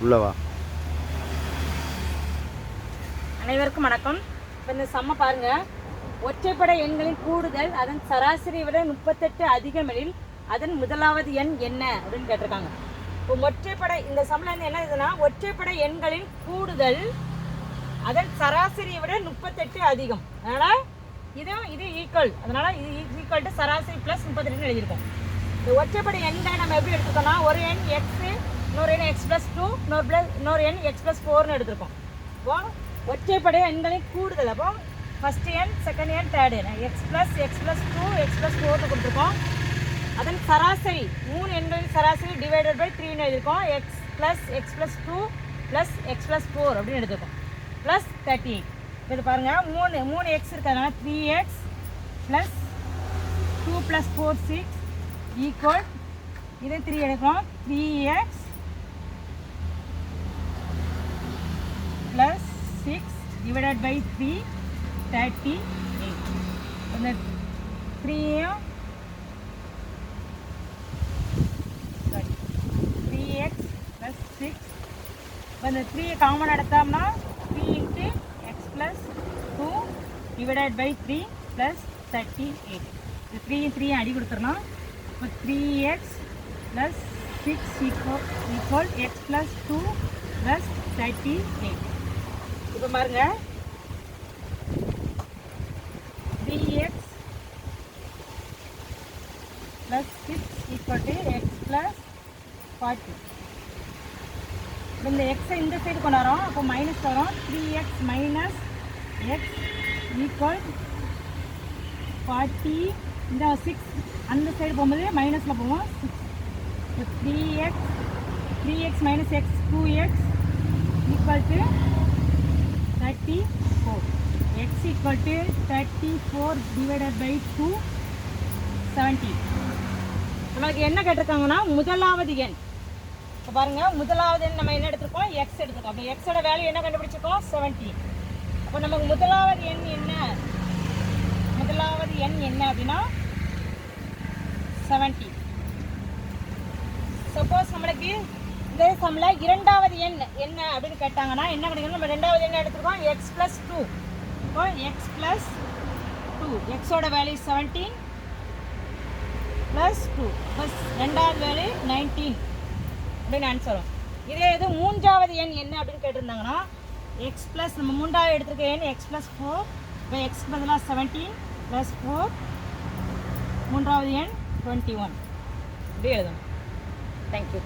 உள்ளவா. அனைவருக்கும் வணக்கம். இப்போ இந்த சம்ம பாருங்க. ஒற்றைப்படை எண்களின் கூடுதல் அதன் சராசரியை விட 38 அதிகமெனில் அதன் முதலாவது எண் என்ன அப்படின்னு கேட்டிருக்காங்க. இப்போ ஒற்றைப்படை இந்த சம்மில் வந்து என்ன இதுன்னா, ஒற்றைப்படை எண்களின் கூடுதல் அதன் சராசரியை விட 38 அதிகம். அதனால் இது ஈக்குவல், அதனால் இது ஈக்குவல் டு சராசரி ப்ளஸ் 38 எழுதியிருக்கோம். இந்த ஒற்றைப்படை எண்களை நம்ம எப்படி எடுத்துக்கோம்னா, ஒரு எண் எக்ஸு, இன்னொரு எண் எக்ஸ் ப்ளஸ் 2, இன்னொரு எண் எக்ஸ் ப்ளஸ் 4ன்னு எடுத்துருக்கோம். இப்போ ஒற்றைப்படை எண்களின் கூடுதல், அப்போ ஃபஸ்ட்டு எண், செகண்ட் எண், தேர்ட் எண் எக்ஸ் ப்ளஸ் 2 எக்ஸ் ப்ளஸ் 4ன்னு கொடுத்துருக்கோம். அதன் சராசரி 3 எண்களின் சராசரி டிவைடட் பை 3ன்னு எழுதியிருக்கோம். X plus 2 plus X plus 4 அப்படின்னு எடுத்துருக்கோம். ப்ளஸ் 38. இது பாருங்கள், 3 எக்ஸ் இருக்கிறதுனால 3x ப்ளஸ் 2 ப்ளஸ் 4 6 ஈக்குவல், இது 3 எடுக்கிறோம், 3x ப்ளஸ் 6 டிவைடட் பை 3 38. இந்த 3x ப்ளஸ் 6, இந்த 3 காமன் எடுத்தோம்னா 3 into x plus 2 divided by 3 plus 38. இந்த 3 அடி கொடுத்துடணும். இப்போ 3x plus 6 equal x plus 2 plus 38. இப்போ பாருங்க, 3x plus 6 equal to x plus 40. இந்த எக்ஸை இந்த சைடு கொண்டு வரோம், அப்போ மைனஸ் வரும். 3x minus X equal 40. இந்த 6 அந்த சைடு போகும்போது மைனஸில் போவோம். 6 3x minus x 2x equal to 34. X equal to 34 divided by 2 70. நமக்கு என்ன கேட்டிருக்காங்கன்னா, முதலாவது எண். இப்போ பாருங்கள், முதலாவது எண் நம்ம என்ன எடுத்துருக்கோம், எக்ஸ் எடுத்துருக்கோம். அப்போ எக்ஸோட வேல்யூ என்ன கண்டுபிடிச்சிருக்கோம், 17. அப்போ நமக்கு முதலாவது எண் என்ன, அப்படின்னா 70. சப்போஸ் நம்மளுக்கு இதே சம்மில் இரண்டாவது எண் என்ன அப்படின்னு கேட்டாங்கன்னா என்ன கிடைக்கணும், நம்ம ரெண்டாவது எண் எடுத்துருக்கோம், எக்ஸ் ப்ளஸ் 2. இப்போ எக்ஸ் ப்ளஸ் 2, எக்ஸோட வேல்யூ 17 ப்ளஸ் 2, ப்ளஸ் ரெண்டாவது வேல்யூ 19 அப்படின்னு ஆன்சர் வரும். இதே இது மூன்றாவது எண் என்ன அப்படின்னு கேட்டிருந்தாங்கன்னா, எக்ஸ் ப்ளஸ் நம்ம மூன்றாவது எடுத்துருக்க எண் எக்ஸ் ப்ளஸ் 4. இப்போ எக்ஸ் பதிலாக 17 ப்ளஸ் 4, மூன்றாவது எண் 21 இப்படி எழுதணும். தேங்க்யூ.